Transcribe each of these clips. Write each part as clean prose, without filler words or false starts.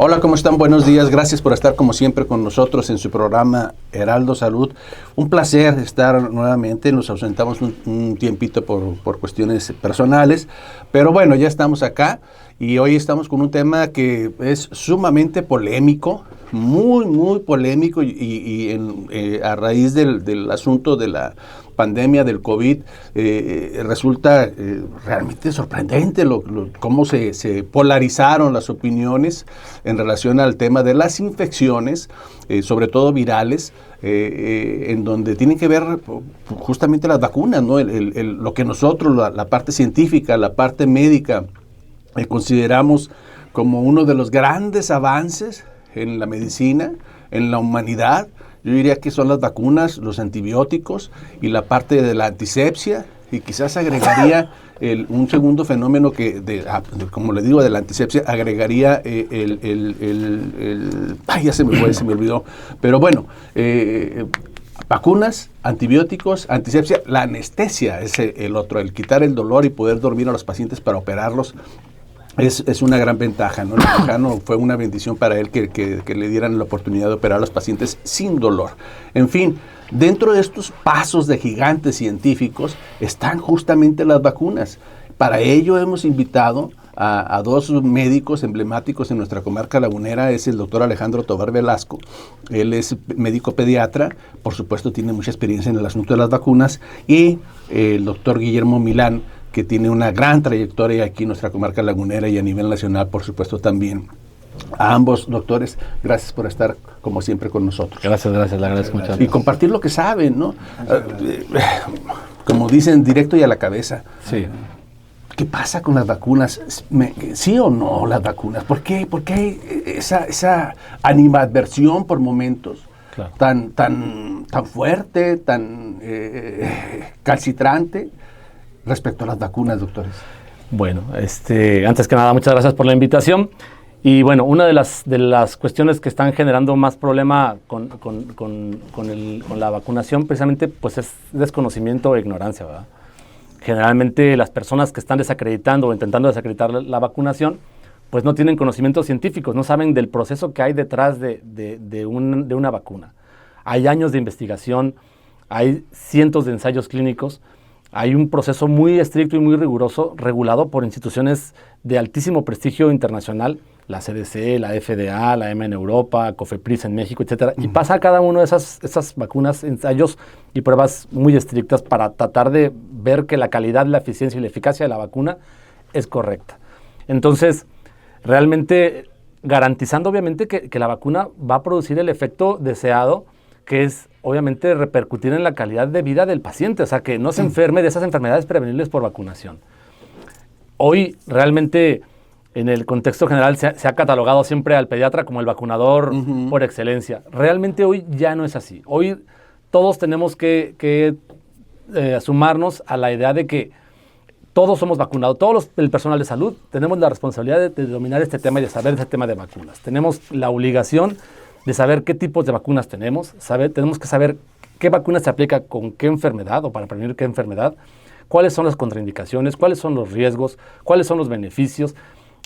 Hola, ¿cómo están? Buenos días. Gracias por estar como siempre con nosotros en su programa Heraldo Salud. Un placer estar nuevamente. Nos ausentamos un tiempito por cuestiones personales, pero bueno, ya estamos acá y hoy estamos con un tema que es sumamente polémico, muy polémico a raíz del asunto de la pandemia del COVID. Resulta realmente sorprendente cómo se polarizaron las opiniones en relación al tema de las infecciones, sobre todo virales, en donde tienen que ver justamente las vacunas, ¿no? Lo que nosotros, la parte científica, la parte médica, consideramos como uno de los grandes avances en la medicina, en la humanidad. Yo diría que son las vacunas, los antibióticos y la parte de la antisepsia, y quizás agregaría un segundo fenómeno como le digo, de la antisepsia, agregaría ya se me olvidó, pero bueno, vacunas, antibióticos, antisepsia, la anestesia es el otro, el quitar el dolor y poder dormir a los pacientes para operarlos. Es una gran ventaja, ¿no? El cirujano fue una bendición para él que le dieran la oportunidad de operar a los pacientes sin dolor. En fin, dentro de estos pasos de gigantes científicos están justamente las vacunas. Para ello hemos invitado a dos médicos emblemáticos en nuestra comarca lagunera. Es el doctor Alejandro Tobar Velasco. Él es médico pediatra, por supuesto tiene mucha experiencia en el asunto de las vacunas, y el doctor Guillermo Milán, que tiene una gran trayectoria aquí en nuestra comarca lagunera y a nivel nacional, por supuesto, también. A ambos doctores, gracias por estar, como siempre, con nosotros. Gracias, le agradezco mucho. Y compartir lo que saben, ¿no? Como dicen, directo y a la cabeza. Sí. ¿Qué pasa con las vacunas? ¿Sí o no las vacunas? ¿Por qué hay esa animadversión por momentos? Claro. tan fuerte, tan calcitrante respecto a las vacunas, doctores? Bueno, antes que nada, muchas gracias por la invitación. Y bueno, una de las cuestiones que están generando más problema con la vacunación, precisamente, pues es desconocimiento e ignorancia, ¿verdad? Generalmente las personas que están desacreditando o intentando desacreditar la vacunación, pues no tienen conocimientos científicos, no saben del proceso que hay detrás de una vacuna. Hay años de investigación, hay cientos de ensayos clínicos. Hay un proceso muy estricto y muy riguroso, regulado por instituciones de altísimo prestigio internacional, la CDC, la FDA, la EMA en Europa, COFEPRIS en México, etcétera. Y pasa cada una de esas vacunas, ensayos y pruebas muy estrictas para tratar de ver que la calidad, la eficiencia y la eficacia de la vacuna es correcta. Entonces, realmente garantizando obviamente que la vacuna va a producir el efecto deseado, que es obviamente repercutir en la calidad de vida del paciente, o sea, que no se enferme de esas enfermedades prevenibles por vacunación. Hoy realmente en el contexto general se ha catalogado siempre al pediatra como el vacunador por excelencia. Realmente hoy ya no es así. Hoy todos tenemos que sumarnos a la idea de que todos somos vacunados, el personal de salud tenemos la responsabilidad de dominar este tema y de saber este tema de vacunas. Tenemos la obligación de saber qué tipos de vacunas tenemos que saber qué vacuna se aplica con qué enfermedad o para prevenir qué enfermedad, cuáles son las contraindicaciones, cuáles son los riesgos, cuáles son los beneficios.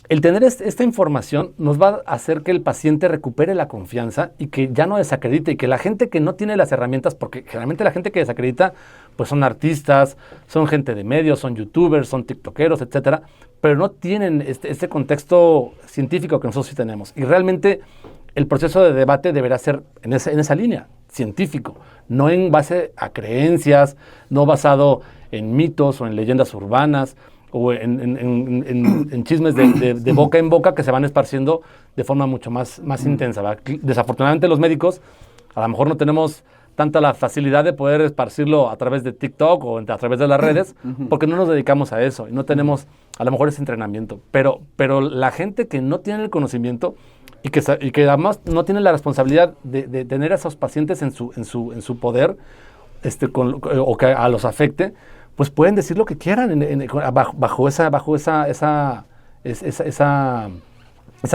El tener esta información nos va a hacer que el paciente recupere la confianza y que ya no desacredite, y que la gente que no tiene las herramientas, porque generalmente la gente que desacredita pues son artistas, son gente de medios, son youtubers, son tiktokeros, etcétera, pero no tienen este contexto científico que nosotros sí tenemos. Y realmente el proceso de debate deberá ser en esa línea, científico, no en base a creencias, no basado en mitos o en leyendas urbanas o en chismes de boca en boca que se van esparciendo de forma mucho más intensa, ¿verdad? Desafortunadamente los médicos a lo mejor no tenemos tanta la facilidad de poder esparcirlo a través de TikTok o a través de las redes, porque no nos dedicamos a eso y no tenemos a lo mejor ese entrenamiento. Pero la gente que no tiene el conocimiento y que además no tiene la responsabilidad de tener a esos pacientes en su poder, o que a los afecte, pues pueden decir lo que quieran bajo esa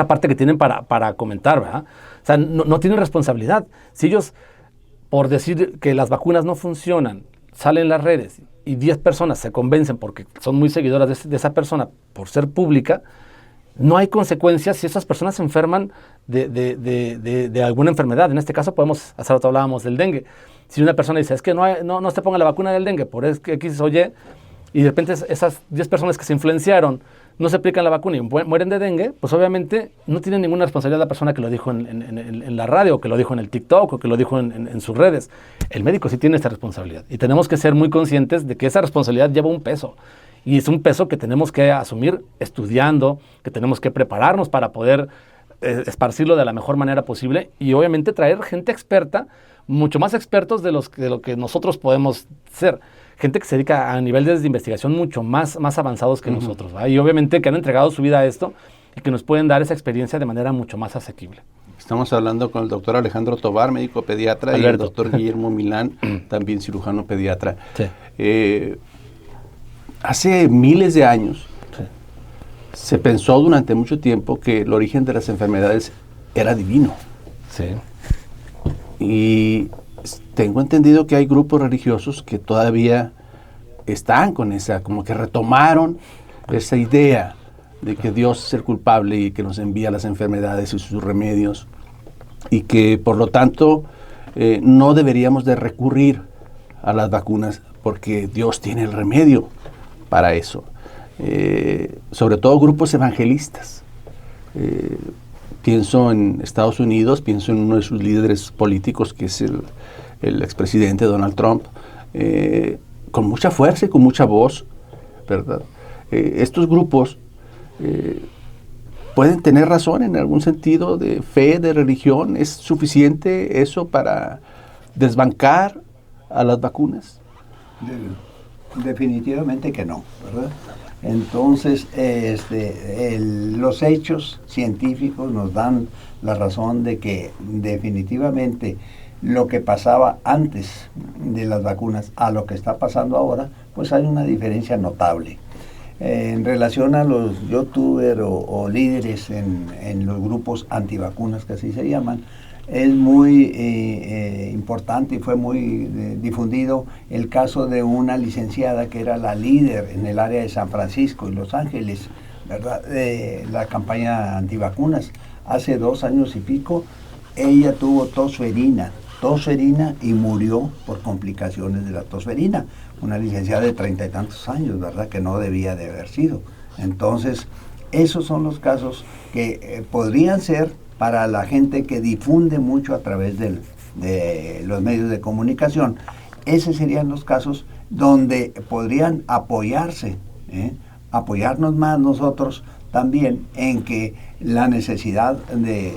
parte que tienen para comentar, ¿verdad? O sea, no tienen responsabilidad. Si ellos, por decir que las vacunas no funcionan, salen en las redes y 10 personas se convencen porque son muy seguidoras de esa persona por ser pública, no hay consecuencias si esas personas se enferman de alguna enfermedad. En este caso hace rato hablábamos del dengue. Si una persona dice, es que no se ponga la vacuna del dengue por X o Y, y de repente esas 10 personas que se influenciaron no se aplican la vacuna y mueren de dengue, pues obviamente no tiene ninguna responsabilidad la persona que lo dijo en la radio, o que lo dijo en el TikTok, o que lo dijo en sus redes. El médico sí tiene esta responsabilidad. Y tenemos que ser muy conscientes de que esa responsabilidad lleva un peso. Y es un peso que tenemos que asumir estudiando, que tenemos que prepararnos para poder esparcirlo de la mejor manera posible, y obviamente traer gente experta, mucho más expertos de lo que nosotros podemos ser. Gente que se dedica a niveles de investigación mucho más avanzados que nosotros, ¿va? Y obviamente que han entregado su vida a esto y que nos pueden dar esa experiencia de manera mucho más asequible. Estamos hablando con el doctor Alejandro Tobar, médico pediatra, Alberto. Y el doctor Guillermo Milán, también cirujano pediatra. Sí. Hace miles de años se pensó durante mucho tiempo que el origen de las enfermedades era divino. Sí. Y tengo entendido que hay grupos religiosos que todavía están con esa, como que retomaron esa idea de que Dios es el culpable y que nos envía las enfermedades y sus remedios, y que por lo tanto no deberíamos de recurrir a las vacunas porque Dios tiene el remedio para eso. Sobre todo grupos evangelistas. Pienso en Estados Unidos, pienso en uno de sus líderes políticos, que es el expresidente Donald Trump, con mucha fuerza y con mucha voz, ¿verdad? Estos grupos pueden tener razón en algún sentido de fe, de religión. ¿Es suficiente eso para desbancar a las vacunas? Definitivamente que no, ¿verdad? Entonces, los hechos científicos nos dan la razón de que definitivamente lo que pasaba antes de las vacunas a lo que está pasando ahora, pues hay una diferencia notable. En relación a los youtubers o líderes en los grupos antivacunas, que así se llaman, es muy importante y fue muy difundido el caso de una licenciada que era la líder en el área de San Francisco y Los Ángeles, ¿verdad?, de la campaña antivacunas. Hace 2 años y pico, ella tuvo tosferina y murió por complicaciones de la tosferina. Una licenciada de 30 y tantos años, ¿verdad?, que no debía de haber sido. Entonces, esos son los casos que podrían ser para la gente que difunde mucho a través de los medios de comunicación. Esos serían los casos donde podrían apoyarnos más nosotros también en que la necesidad de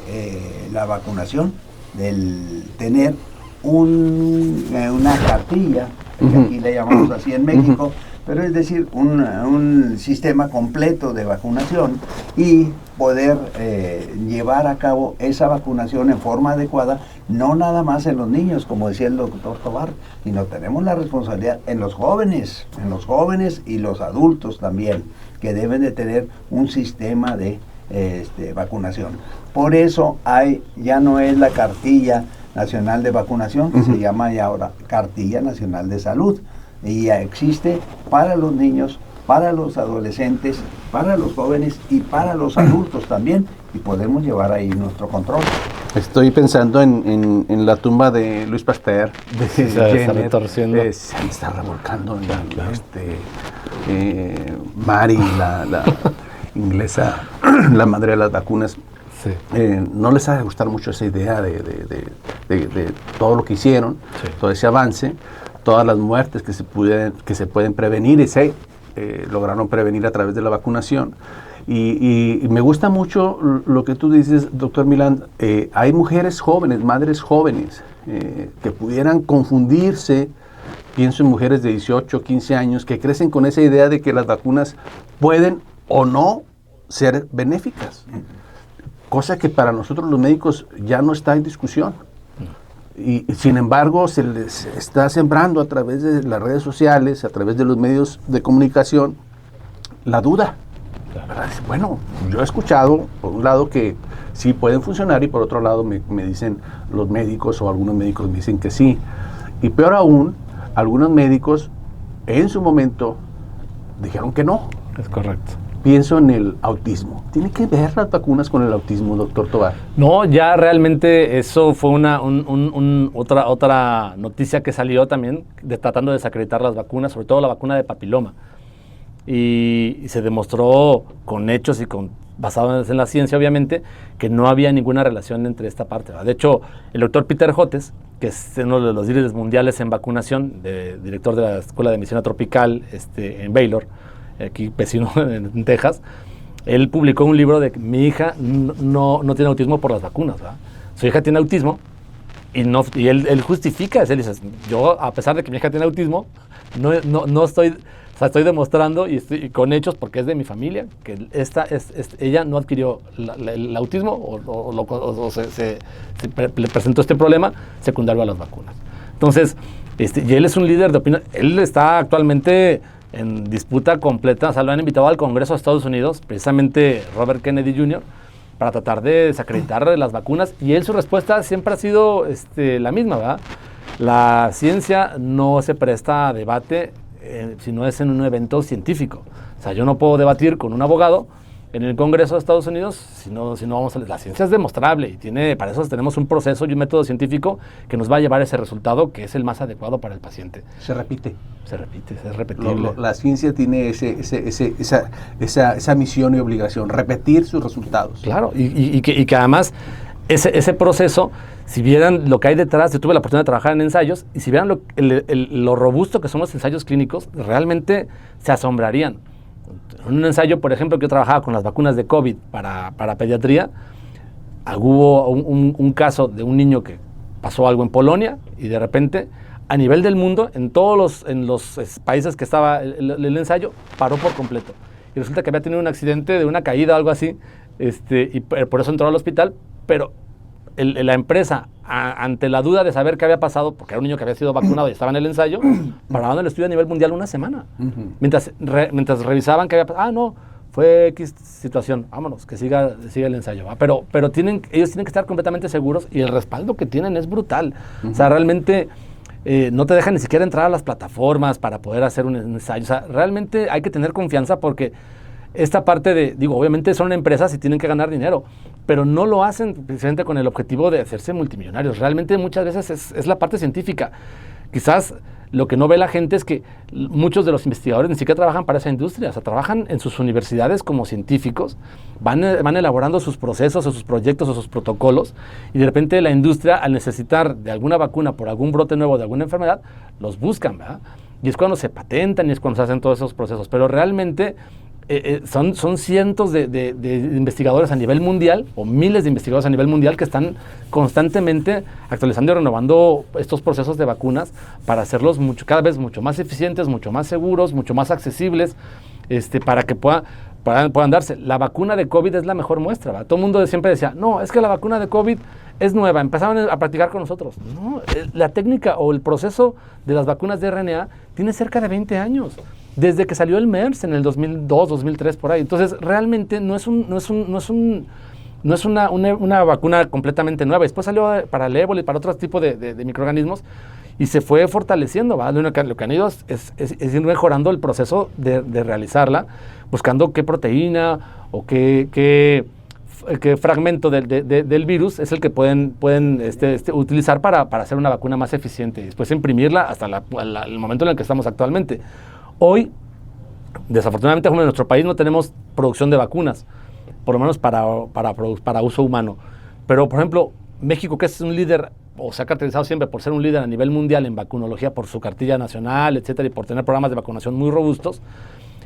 la vacunación, del tener una cartilla, que aquí le llamamos así en México, pero es decir, un sistema completo de vacunación, y poder llevar a cabo esa vacunación en forma adecuada, no nada más en los niños, como decía el doctor Tobar, sino tenemos la responsabilidad en los jóvenes y los adultos también, que deben de tener un sistema de vacunación. Por eso ya no es la cartilla nacional de vacunación, que se llama ya ahora Cartilla Nacional de Salud, y ya existe para los niños, para los adolescentes, para los jóvenes y para los adultos también, y podemos llevar ahí nuestro control. Estoy pensando en la tumba de Louis Pasteur, de Jenner, se está revolcando Mary, la inglesa, la madre de las vacunas. Sí. No les ha de gustar mucho esa idea de todo lo que hicieron, todo ese avance, todas las muertes que se pueden prevenir y se lograron prevenir a través de la vacunación. Y me gusta mucho lo que tú dices, doctor Milán. Hay mujeres jóvenes, madres jóvenes, que pudieran confundirse. Pienso en mujeres de 18, 15 años que crecen con esa idea de que las vacunas pueden o no ser benéficas. Cosa que para nosotros los médicos ya no está en discusión. Y sin embargo se les está sembrando a través de las redes sociales, a través de los medios de comunicación, la duda. Bueno, yo he escuchado, por un lado, que sí pueden funcionar, y por otro lado me dicen los médicos, o algunos médicos me dicen que sí. Y peor aún, algunos médicos en su momento dijeron que no. Es correcto. pienso en el autismo. ¿Tiene que ver las vacunas con el autismo, doctor Tovar? No, ya realmente eso fue otra noticia que salió también tratando de desacreditar las vacunas, sobre todo la vacuna de papiloma. Y se demostró con hechos y basado en la ciencia, obviamente, que no había ninguna relación entre esta parte, ¿verdad? De hecho, el doctor Peter Hotez, que es uno de los líderes mundiales en vacunación, director de la Escuela de Medicina Tropical en Baylor, aquí vecino en Texas, él publicó un libro de que mi hija no tiene autismo por las vacunas, ¿verdad? Su hija tiene autismo y él justifica, él dice, yo a pesar de que mi hija tiene autismo, no estoy... O sea, estoy demostrando y con hechos, porque es de mi familia, que ella no adquirió el autismo o le presentó este problema secundario a las vacunas. Entonces, y él es un líder de opinión. Él está actualmente en disputa completa. O sea, lo han invitado al Congreso de Estados Unidos, precisamente Robert Kennedy Jr., para tratar de desacreditar las vacunas. Y su respuesta siempre ha sido la misma, ¿verdad? La ciencia no se presta a debate si no es en un evento científico. O sea, yo no puedo debatir con un abogado en el Congreso de Estados Unidos si no vamos a... La ciencia es demostrable y para eso tenemos un proceso y un método científico que nos va a llevar a ese resultado que es el más adecuado para el paciente. Se repite, es repetible. La ciencia tiene esa misión y obligación, repetir sus resultados. Claro, y que además ese proceso, si vieran lo que hay detrás, yo tuve la oportunidad de trabajar en ensayos, y si vieran lo robusto que son los ensayos clínicos, realmente se asombrarían. En un ensayo, por ejemplo, que yo trabajaba con las vacunas de COVID para pediatría, hubo un caso de un niño que pasó algo en Polonia, y de repente, a nivel del mundo, en los países que estaba el ensayo, paró por completo. Y resulta que había tenido un accidente de una caída o algo así, y por eso entró al hospital, pero la empresa, ante la duda de saber qué había pasado, porque era un niño que había sido vacunado y estaba en el ensayo, pararon el estudio a nivel mundial una semana. Mientras revisaban qué había pasado. No, fue X situación, vámonos, que siga el ensayo. ¿Va? Pero ellos tienen que estar completamente seguros, y el respaldo que tienen es brutal. O sea, realmente no te dejan ni siquiera entrar a las plataformas para poder hacer un ensayo. O sea, realmente hay que tener confianza, porque esta parte obviamente son empresas y tienen que ganar dinero, pero no lo hacen precisamente con el objetivo de hacerse multimillonarios. Realmente muchas veces es la parte científica. Quizás lo que no ve la gente es que muchos de los investigadores ni siquiera trabajan para esa industria, o sea, trabajan en sus universidades como científicos, van elaborando sus procesos o sus proyectos o sus protocolos, y de repente la industria, al necesitar de alguna vacuna por algún brote nuevo de alguna enfermedad, los buscan, ¿verdad? Y es cuando se patentan y es cuando se hacen todos esos procesos, pero realmente son cientos de investigadores a nivel mundial, o miles de investigadores a nivel mundial, que están constantemente actualizando y renovando estos procesos de vacunas para hacerlos cada vez mucho más eficientes, mucho más seguros, mucho más accesibles, para que puedan darse. La vacuna de COVID es la mejor muestra, ¿verdad? Todo el mundo siempre decía, no, es que la vacuna de COVID es nueva, empezaron a practicar con nosotros. No, la técnica o el proceso de las vacunas de RNA tiene cerca de 20 años. Desde que salió el MERS en el 2002, 2003, por ahí. Entonces, realmente no es una vacuna completamente nueva. Después salió para el ébola y para otros tipos de microorganismos, y se fue fortaleciendo, ¿va? Lo que han ido es ir mejorando el proceso de realizarla, buscando qué proteína o qué fragmento del virus es el que pueden utilizar para hacer una vacuna más eficiente, y después imprimirla hasta el momento en el que estamos actualmente. Hoy, desafortunadamente, en nuestro país no tenemos producción de vacunas, por lo menos para uso humano. Pero, por ejemplo, México, que es un líder, o se ha caracterizado siempre por ser un líder a nivel mundial en vacunología, por su cartilla nacional, etcétera, y por tener programas de vacunación muy robustos,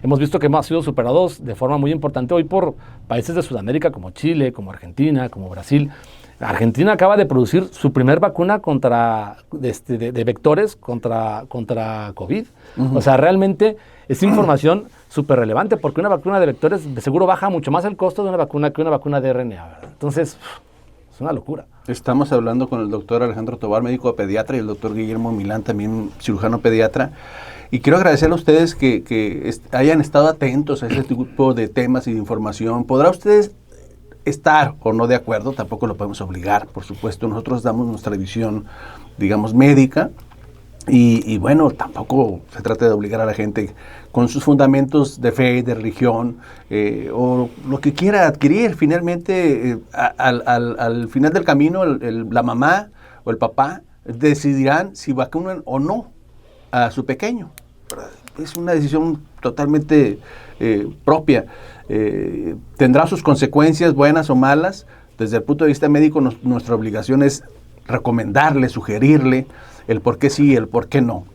hemos visto que hemos sido superados de forma muy importante hoy por países de Sudamérica como Chile, como Argentina, como Brasil. Argentina acaba de producir su primer vacuna de vectores contra COVID. O sea, realmente es información súper relevante, porque una vacuna de vectores de seguro baja mucho más el costo de una vacuna que una vacuna de RNA, ¿verdad? Entonces, es una locura. Estamos hablando con el doctor Alejandro Tovar, médico pediatra, y el doctor Guillermo Milán, también cirujano pediatra. Y quiero agradecerle a ustedes que hayan estado atentos a ese tipo de temas y de información. ¿Podrá ustedes estar o no de acuerdo? Tampoco lo podemos obligar, por supuesto. Nosotros damos nuestra visión, digamos, médica, Y bueno, tampoco se trata de obligar a la gente con sus fundamentos de fe, de religión, o lo que quiera adquirir. Finalmente, al final del camino, la mamá o el papá decidirán si vacunan o no a su pequeño. Es una decisión totalmente propia. Tendrá sus consecuencias buenas o malas. Desde el punto de vista médico, nuestra obligación es recomendarle, sugerirle el por qué sí y el por qué no.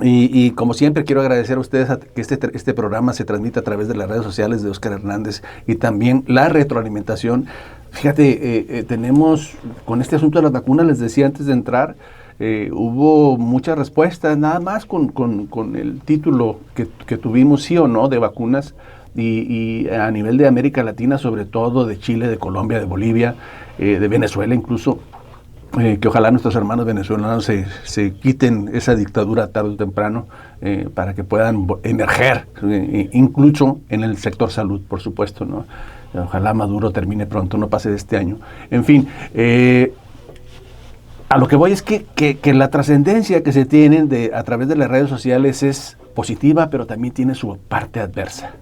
Y como siempre quiero agradecer a ustedes que este programa se transmite a través de las redes sociales de Óscar Hernández y también la retroalimentación. Fíjate, tenemos con este asunto de las vacunas, les decía antes de entrar, hubo muchas respuestas, nada más con el título que tuvimos, sí o no, de vacunas, y a nivel de América Latina, sobre todo de Chile, de Colombia, de Bolivia, de Venezuela incluso. Que ojalá nuestros hermanos venezolanos se quiten esa dictadura tarde o temprano para que puedan emerger, incluso en el sector salud, por supuesto, ¿no? Ojalá Maduro termine pronto, no pase de este año. En fin, a lo que voy es que la trascendencia que se tienen a través de las redes sociales es positiva, pero también tiene su parte adversa.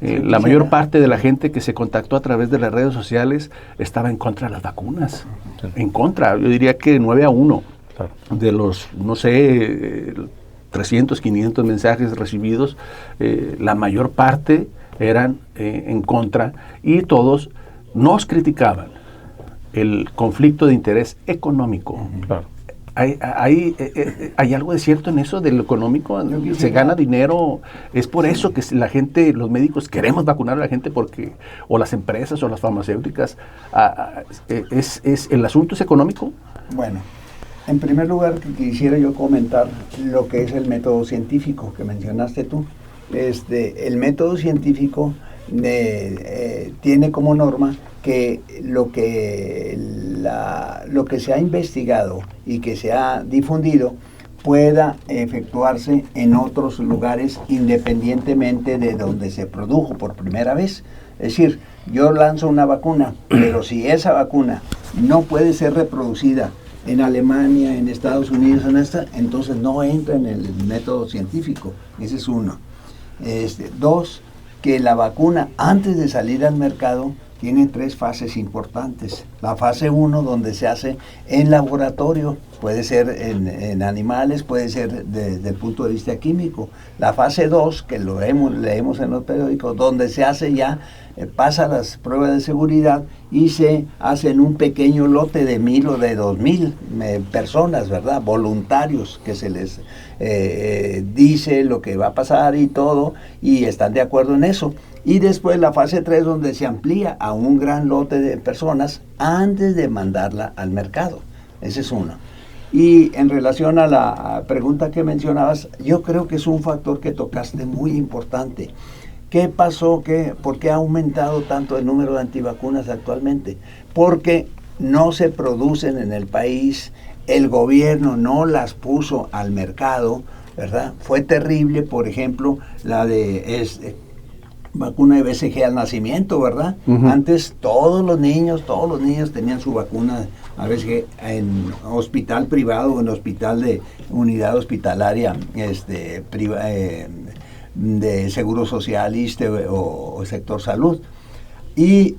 La mayor parte de la gente que se contactó a través de las redes sociales estaba en contra de las vacunas. Sí. En contra, yo diría que 9-1. Claro. De los, no sé, 300, 500 mensajes recibidos, la mayor parte eran en contra y todos nos criticaban el conflicto de interés económico. Claro. ¿Hay algo de cierto en eso del económico? Se gana dinero, es por eso que la gente, los médicos queremos vacunar a la gente porque, o las empresas o las farmacéuticas, ¿el asunto es económico? Bueno, en primer lugar quisiera yo comentar lo que es el método científico que mencionaste tú. El método científico tiene como norma que lo que se ha investigado y que se ha difundido pueda efectuarse en otros lugares independientemente de donde se produjo por primera vez. Es decir, yo lanzo una vacuna, pero si esa vacuna no puede ser reproducida en Alemania, en Estados Unidos, entonces no entra en el método científico. Ese es uno. Dos, que la vacuna antes de salir al mercado tiene 3 fases importantes. La fase 1, donde se hace en laboratorio, puede ser en animales, puede ser desde el punto de vista químico. La fase 2, que leemos en los periódicos, donde se hace ya, pasa las pruebas de seguridad y se hace en un pequeño lote de 1,000 o de 2,000 personas, ¿verdad? Voluntarios, que se les dice lo que va a pasar y todo, y están de acuerdo en eso. Y después la fase 3, donde se amplía a un gran lote de personas antes de mandarla al mercado. Ese es uno. Y en relación a la pregunta que mencionabas, yo creo que es un factor que tocaste muy importante. ¿Qué pasó? ¿Por qué ha aumentado tanto el número de antivacunas actualmente? Porque no se producen en el país, el gobierno no las puso al mercado, ¿verdad? Fue terrible, por ejemplo, la de vacuna de BCG al nacimiento, ¿verdad? Uh-huh. Antes todos los niños tenían su vacuna a BCG en hospital privado o en hospital de unidad hospitalaria de Seguro Social, o sector salud. Y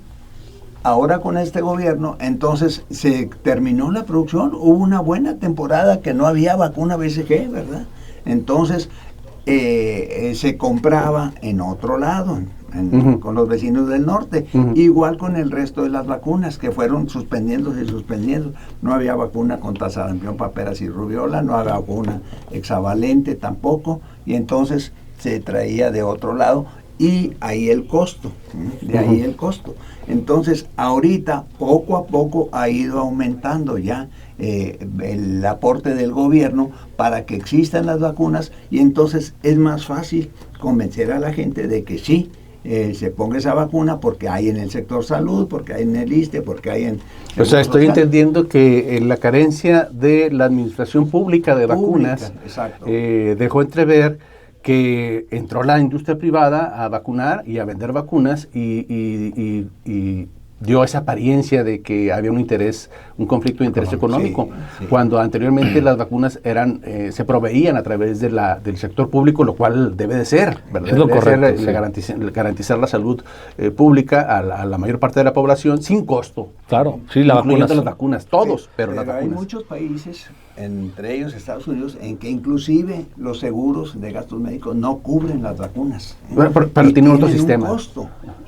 ahora con este gobierno, entonces se terminó la producción, hubo una buena temporada que no había vacuna BCG, ¿verdad? Entonces se compraba en otro lado, uh-huh, con los vecinos del norte, uh-huh, igual con el resto de las vacunas que fueron suspendiéndose. No había vacuna contra sarampión, paperas y rubiola, no había vacuna hexavalente tampoco, y entonces se traía de otro lado, y ahí el costo, de ahí el costo. Entonces ahorita poco a poco ha ido aumentando ya el aporte del gobierno para que existan las vacunas, y entonces es más fácil convencer a la gente de que sí, se ponga esa vacuna porque hay en el sector salud, porque hay en el ISSSTE, porque hay en... O sea, estoy entendiendo que la carencia de la administración pública de vacunas dejó entrever que entró la industria privada a vacunar y a vender vacunas y dio esa apariencia de que había un interés, un conflicto de interés económico, cuando anteriormente las vacunas se proveían a través del sector público, lo cual debe de ser, ¿verdad? Es lo correcto, garantizar la salud pública a la mayor parte de la población sin costo. Claro, sí, la incluyendo las vacunas, todos, pero las hay vacunas. muchos países, entre ellos Estados Unidos, en que inclusive los seguros de gastos médicos no cubren las vacunas. Pero tienen otro sistema.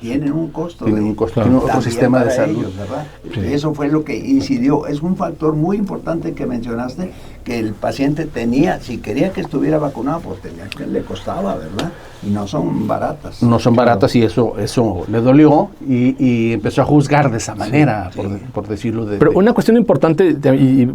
Tienen un costo. Tienen otro sistema de salud. Ellos, ¿verdad? Sí. Eso fue lo que incidió. Es un factor muy importante que mencionaste, que el paciente tenía, si quería que estuviera vacunado, pues tenía que le costaba, ¿verdad? Y no son baratas. No son baratas, y eso le dolió y empezó a juzgar de esa manera, por decirlo. Pero una cuestión importante, y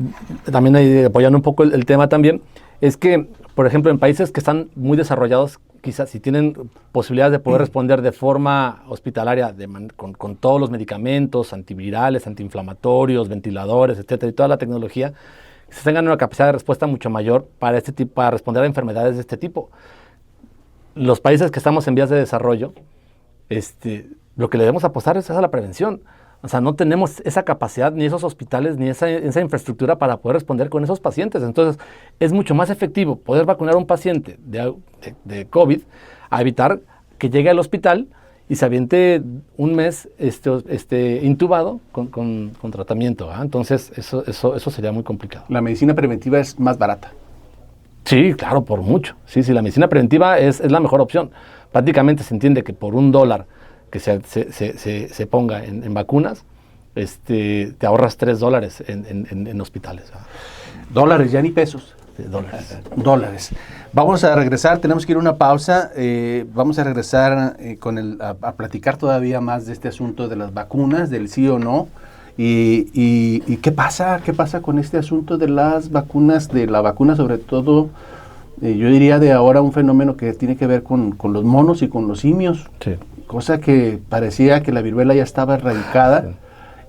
también ahí apoyando un poco el tema también, es que, por ejemplo, en países que están muy desarrollados, quizás si tienen posibilidades de poder responder de forma hospitalaria con todos los medicamentos, antivirales, antiinflamatorios, ventiladores, etcétera, y toda la tecnología, se tengan una capacidad de respuesta mucho mayor para responder a enfermedades de este tipo. Los países que estamos en vías de desarrollo, lo que le debemos apostar es a la prevención. O sea, no tenemos esa capacidad, ni esos hospitales, ni esa infraestructura para poder responder con esos pacientes. Entonces, es mucho más efectivo poder vacunar a un paciente de COVID a evitar que llegue al hospital y se aviente un mes intubado con tratamiento. Entonces, eso sería muy complicado. La medicina preventiva es más barata. Sí, claro, por mucho. Sí, la medicina preventiva es la mejor opción. Prácticamente se entiende que por $1 que se ponga en vacunas, te ahorras $3 en hospitales. Dólares, ya ni pesos. Dólares. Vamos a regresar, tenemos que ir a una pausa. Vamos a regresar a platicar todavía más de este asunto de las vacunas, del sí o no. Y ¿qué pasa con este asunto de las vacunas, de la vacuna sobre todo? Yo diría de ahora un fenómeno que tiene que ver con los monos y con los simios. Sí. Cosa que parecía que la viruela ya estaba erradicada,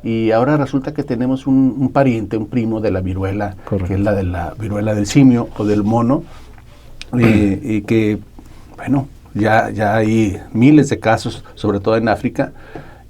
y ahora resulta que tenemos un pariente, un primo de la viruela, que es la de la viruela del simio o del mono, y que, bueno, ya hay miles de casos, sobre todo en África,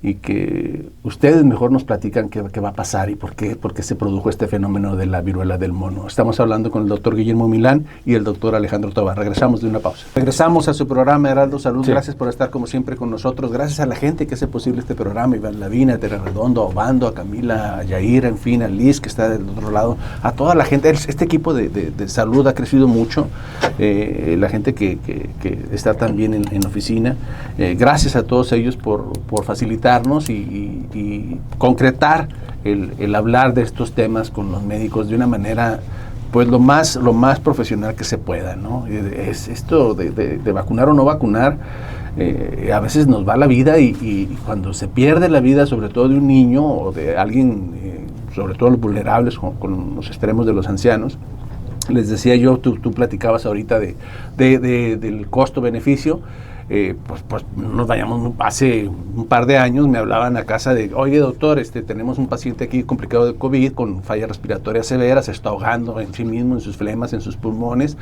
y que ustedes mejor nos platican qué va a pasar y por qué se produjo este fenómeno de la viruela del mono. Estamos hablando con el doctor Guillermo Milán y el doctor Alejandro Tobar. Regresamos de una pausa. Regresamos a su programa Heraldo Salud. Sí. Gracias por estar como siempre con nosotros. Gracias a la gente que hace posible este programa. Iván Lavina, a Tere Redondo, a Obando, a Camila, a Yair, en fin, a Liz, que está del otro lado. A toda la gente. Este equipo de salud ha crecido mucho. La gente que está también en oficina. Gracias a todos ellos por facilitar y concretar el hablar de estos temas con los médicos de una manera, pues lo más profesional que se pueda, ¿no? Es esto de vacunar o no vacunar, a veces nos va la vida, y cuando se pierde la vida, sobre todo de un niño o de alguien, sobre todo los vulnerables, con los extremos de los ancianos. Les decía yo, tú platicabas ahorita del costo-beneficio. Pues nos vayamos, hace un par de años me hablaban a casa de, oye doctor, tenemos un paciente aquí complicado de COVID, con falla respiratoria severa, se está ahogando en sí mismo, en sus flemas, en sus pulmones,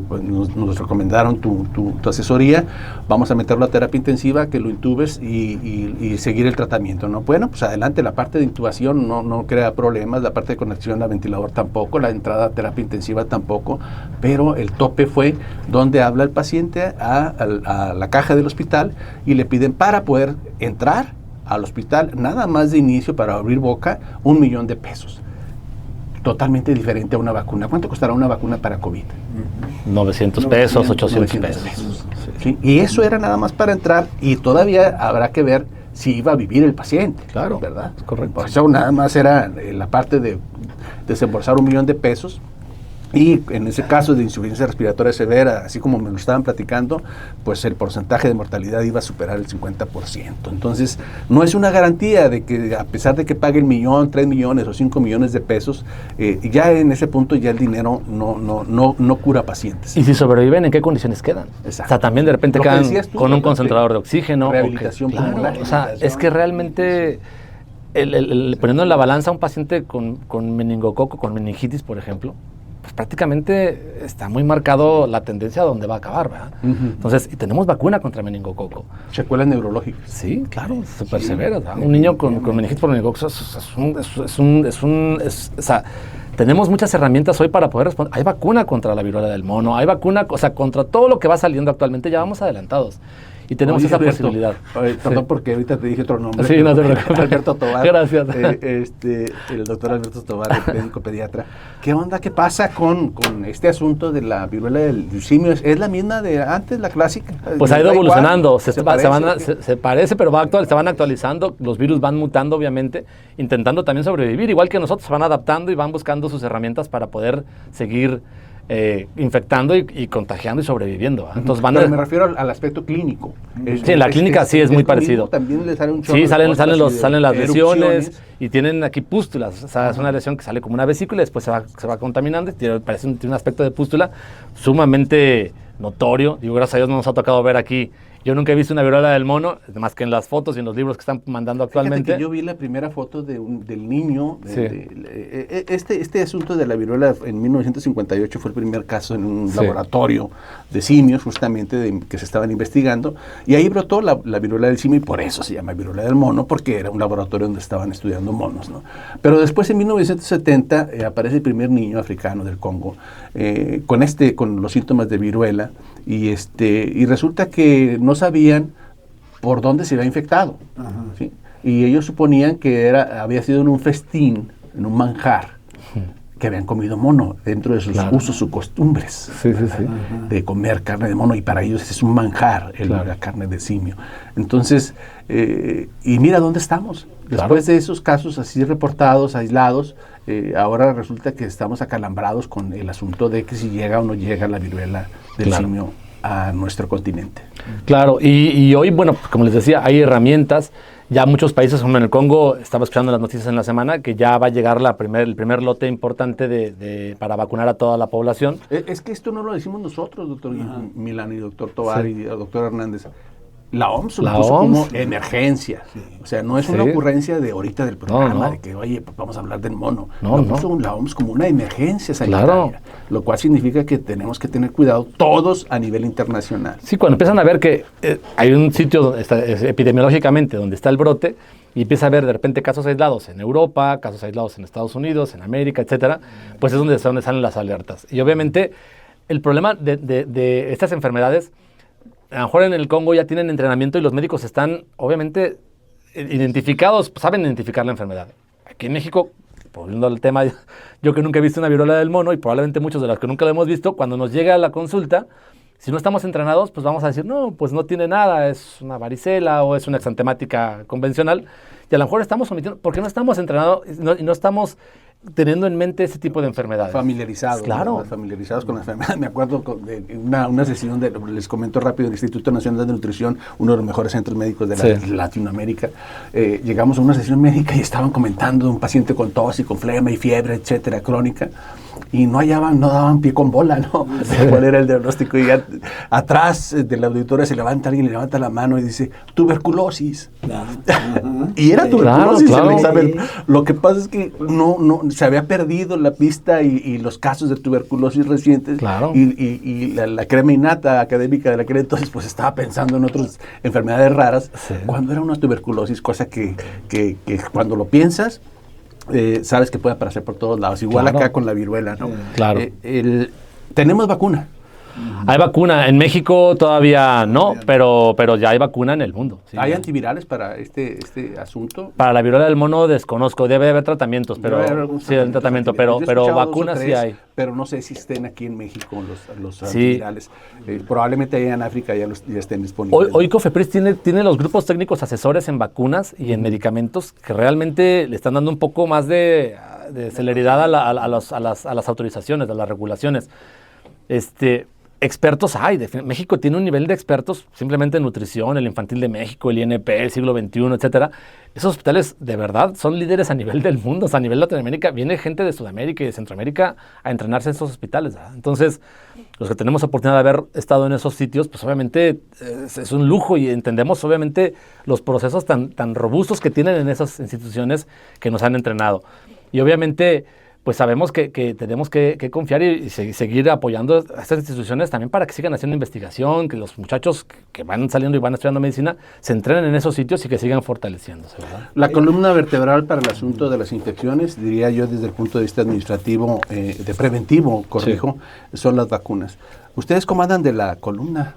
pues nos recomendaron tu asesoría, vamos a meterlo a terapia intensiva, que lo intubes y seguir el tratamiento, ¿no? Bueno, pues adelante, la parte de intubación no crea problemas, la parte de conexión al ventilador tampoco, la entrada a terapia intensiva tampoco, pero el tope fue donde habla el paciente a la caja del hospital y le piden, para poder entrar al hospital, nada más de inicio para abrir boca, $1,000,000. Totalmente diferente a una vacuna. ¿Cuánto costará una vacuna para COVID? $900, $800. Sí. Y eso era nada más para entrar, y todavía habrá que ver si iba a vivir el paciente. Claro, ¿verdad? Correcto. Por eso nada más era la parte de desembolsar $1,000,000. Y en ese caso de insuficiencia respiratoria severa, así como me lo estaban platicando, pues el porcentaje de mortalidad iba a superar el 50%. Entonces, no es una garantía de que, a pesar de que pague $1,000,000, $3,000,000 o $5,000,000 de pesos, ya en ese punto ya el dinero no cura pacientes. Y si sobreviven, ¿en qué condiciones quedan? Exacto. O sea, también de repente quedan con un concentrador de oxígeno. Rehabilitación pulmonar. O sea, es que realmente, poniendo en la balanza a un paciente con meningococo, con meningitis, por ejemplo, pues prácticamente está muy marcado la tendencia a dónde va a acabar, ¿verdad? Entonces, y tenemos vacuna contra meningococo. Secuelas neurológicas. Sí, claro, súper severas, ¿verdad? Un niño con meningitis por meningococo o sea, tenemos muchas herramientas hoy para poder responder. Hay vacuna contra la viruela del mono, hay vacuna, o sea, contra todo lo que va saliendo actualmente, ya vamos adelantados. Y tenemos esa posibilidad. Perdón, porque ahorita te dije otro nombre. Sí, no te preocupes. Alberto Tovar. Gracias. El doctor Alberto Tovar, el médico pediatra. ¿Qué onda? ¿Qué pasa con este asunto de la viruela del simio? ¿Es la misma de antes, la clásica? Pues ha ido evolucionando. Se parece, pero se van actualizando. Los virus van mutando, obviamente, intentando también sobrevivir. Igual que nosotros, se van adaptando y van buscando sus herramientas para poder seguir infectando y contagiando y sobreviviendo. Entonces pero me refiero al aspecto clínico. Sí, en la clínica sí es muy parecido. También le sale un chorro. Sí, salen las lesiones erupciones. y tienen aquí pústulas. O sea, es una lesión que sale como una vesícula y después se va contaminando y tiene un aspecto de pústula sumamente notorio. Digo, gracias a Dios no nos ha tocado ver aquí. Yo nunca he visto una viruela del mono, más que en las fotos y en los libros que están mandando actualmente. Fíjate que yo vi la primera foto del niño. Sí. Este asunto de la viruela en 1958 fue el primer caso en un laboratorio de simios, justamente, que se estaban investigando. Y ahí brotó la viruela del simio y por eso se llama viruela del mono, porque era un laboratorio donde estaban estudiando monos, ¿no? Pero después, en 1970, aparece el primer niño africano del Congo con los síntomas de viruela. Y resulta que no sabían por dónde se había infectado, ¿sí? Y ellos suponían que había sido en un festín, en un manjar, que habían comido mono dentro de sus usos, sus costumbres, de comer carne de mono, y para ellos es un manjar la carne de simio. Entonces, y mira dónde estamos. Después de esos casos así reportados, aislados, ahora resulta que estamos acalambrados con el asunto de que si llega o no llega la viruela del simio a nuestro continente. Claro, y hoy, bueno, como les decía, hay herramientas. Ya muchos países, como en el Congo, estaba escuchando las noticias en la semana, que ya va a llegar el primer lote importante para vacunar a toda la población. Es que esto no lo decimos nosotros, doctor Milán y doctor Tovar y doctor Hernández. La OMS lo puso como emergencia. O sea, no es una ocurrencia de ahorita del programa, de que, oye, pues vamos a hablar del mono. Lo puso la OMS como una emergencia sanitaria, lo cual significa que tenemos que tener cuidado todos a nivel internacional. Sí, cuando empiezan a ver que hay un sitio epidemiológicamente donde está el brote, y empieza a haber de repente casos aislados en Europa, casos aislados en Estados Unidos, en América, etcétera, pues es donde salen las alertas. Y obviamente el problema de estas enfermedades, a lo mejor en el Congo ya tienen entrenamiento y los médicos están, obviamente, identificados, saben identificar la enfermedad. Aquí en México, volviendo al tema, yo que nunca he visto una viruela del mono, y probablemente muchos de los que nunca la hemos visto, cuando nos llega a la consulta, si no estamos entrenados, pues vamos a decir, no, pues no tiene nada, es una varicela o es una exantemática convencional, y a lo mejor estamos omitiendo, porque no estamos entrenados y no estamos teniendo en mente ese tipo de enfermedades. Familiarizados. Claro. ¿No? Familiarizados con la enfermedad. Me acuerdo de una sesión, les comento rápido, del Instituto Nacional de Nutrición, uno de los mejores centros médicos de Latinoamérica. Llegamos a una sesión médica y estaban comentando de un paciente con tos y con flema y fiebre, etcétera, crónica, y no daban pie con bola, ¿no? ¿Cuál era el diagnóstico? Y atrás del auditorio alguien le levanta la mano y dice, tuberculosis. Y era tuberculosis el examen. Lo que pasa es que no se había perdido la pista y los casos de tuberculosis recientes. Y la crema innata académica de aquel entonces pues estaba pensando en otras enfermedades raras, cuando era una tuberculosis, cosa que cuando lo piensas, sabes que puede aparecer por todos lados, igual acá con la viruela, ¿no? Tenemos vacuna. Hay vacuna. En México todavía no, pero ya hay vacuna en el mundo. Sí, ¿Hay antivirales para este asunto? Para la viruela del mono desconozco. Debe haber tratamientos, pero vacunas sí hay. Pero no sé si estén aquí en México los antivirales. Probablemente allá en África ya estén disponibles. Hoy COFEPRIS tiene los grupos técnicos asesores en vacunas y en medicamentos que realmente le están dando un poco más de celeridad a las autorizaciones, a las regulaciones. Expertos hay. México tiene un nivel de expertos simplemente en nutrición, el Infantil de México, el INP, el Siglo XXI, etcétera. Esos hospitales de verdad son líderes a nivel del mundo, o sea, a nivel de Latinoamérica. Viene gente de Sudamérica y de Centroamérica a entrenarse en esos hospitales, ¿verdad? Entonces, los que tenemos oportunidad de haber estado en esos sitios, pues obviamente es un lujo y entendemos obviamente los procesos tan robustos que tienen en esas instituciones que nos han entrenado. Y obviamente pues sabemos que tenemos que confiar y seguir apoyando a estas instituciones también para que sigan haciendo investigación, que los muchachos que van saliendo y van estudiando medicina se entrenen en esos sitios y que sigan fortaleciéndose, ¿verdad? La columna vertebral para el asunto de las infecciones, diría yo desde el punto de vista administrativo, de preventivo, corrijo, son las vacunas. ¿Ustedes cómo andan de la columna?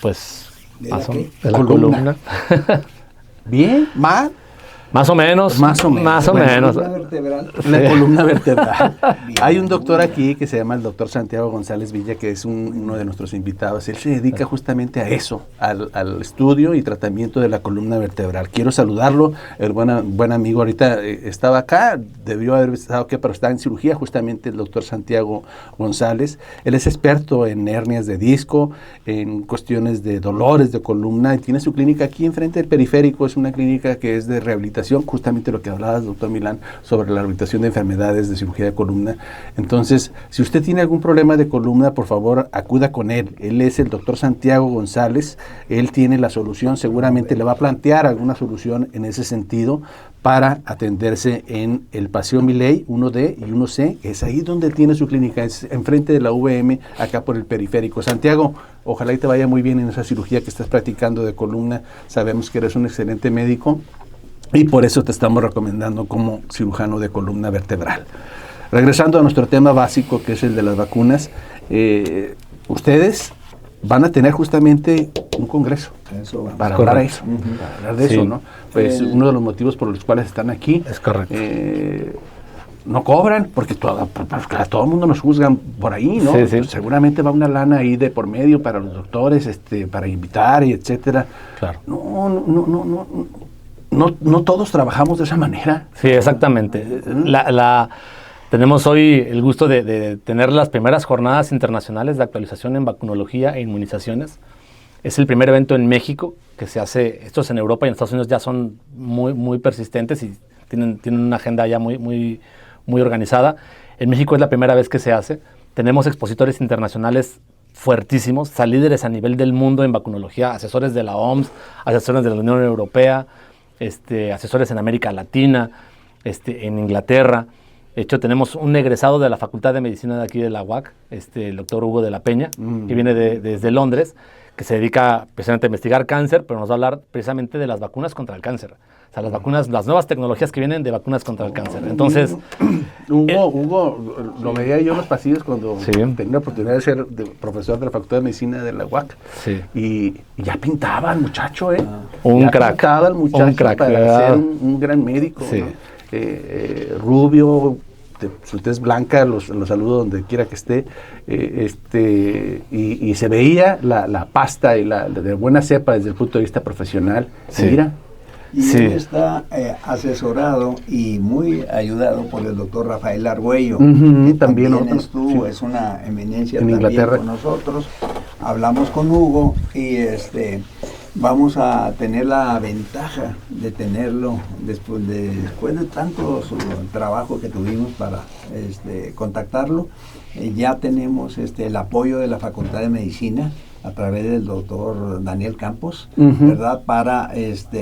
Pues, ¿De la qué? de la Columna. columna. ¿Bien? ¿Mal? Más o menos. Más o menos. Más o Bueno, menos. Columna vertebral. La columna vertebral. Bien. Hay un doctor aquí que se llama el doctor Santiago González Villa, que es uno de nuestros invitados. Él se dedica justamente a eso, al estudio y tratamiento de la columna vertebral. Quiero saludarlo, el buen amigo ahorita estaba acá, debió haber estado aquí, pero está en cirugía justamente el doctor Santiago González. Él es experto en hernias de disco, en cuestiones de dolores de columna, y tiene su clínica aquí enfrente del periférico. Es una clínica que es de rehabilitación, justamente lo que hablabas, doctor Milán, sobre la rehabilitación de enfermedades de cirugía de columna. Entonces, si usted tiene algún problema de columna, por favor, acuda con él. Él es el doctor Santiago González, él tiene la solución, seguramente le va a plantear alguna solución en ese sentido para atenderse en el Paseo Miley 1D y 1C, es ahí donde tiene su clínica, es enfrente de la UVM, acá por el periférico. Santiago, ojalá y te vaya muy bien en esa cirugía que estás practicando de columna, sabemos que eres un excelente médico, y por eso te estamos recomendando como cirujano de columna vertebral. Regresando a nuestro tema básico, que es el de las vacunas, ustedes van a tener justamente un congreso para hablar de eso, para hablar de eso, ¿no? Pues uno de los motivos por los cuales están aquí. Es correcto. No cobran, porque todo el mundo nos juzgan por ahí, ¿no? Sí, sí. Pues seguramente va una lana ahí de por medio para los doctores, para invitar y etcétera. Claro. No todos trabajamos de esa manera. Sí, exactamente. Tenemos hoy el gusto de tener las primeras jornadas internacionales de actualización en vacunología e inmunizaciones. Es el primer evento en México que se hace. Estos en Europa y en Estados Unidos ya son muy, muy persistentes y tienen una agenda ya muy, muy, muy organizada. En México es la primera vez que se hace. Tenemos expositores internacionales fuertísimos, líderes a nivel del mundo en vacunología, asesores de la OMS, asesores de la Unión Europea, asesores en América Latina, en Inglaterra. De hecho, tenemos un egresado de la Facultad de Medicina de aquí de la UAC, el doctor Hugo de la Peña, que viene desde Londres, que se dedica precisamente a investigar cáncer, pero nos va a hablar precisamente de las vacunas contra el cáncer. O sea, las vacunas, las nuevas tecnologías que vienen de vacunas contra el cáncer. Entonces, Hugo, lo veía yo en los pasillos cuando tenía la oportunidad de ser profesor de la Facultad de Medicina de la UAC. Sí. Y ya pintaba el muchacho, Un crack. Pintaba el muchacho Un crack, para ser un gran médico, sí. ¿no? Rubio, su tez blanca, los saludo donde quiera que esté, y se veía la pasta y de buena cepa desde el punto de vista profesional. Sí. Mira. Y él está asesorado y muy ayudado por el doctor Rafael Argüello, que también estuvo, es una eminencia en Inglaterra con nosotros. Hablamos con Hugo y vamos a tener la ventaja de tenerlo después de tanto su trabajo que tuvimos para contactarlo. Ya tenemos el apoyo de la Facultad de Medicina a través del doctor Daniel Campos, ¿verdad? Para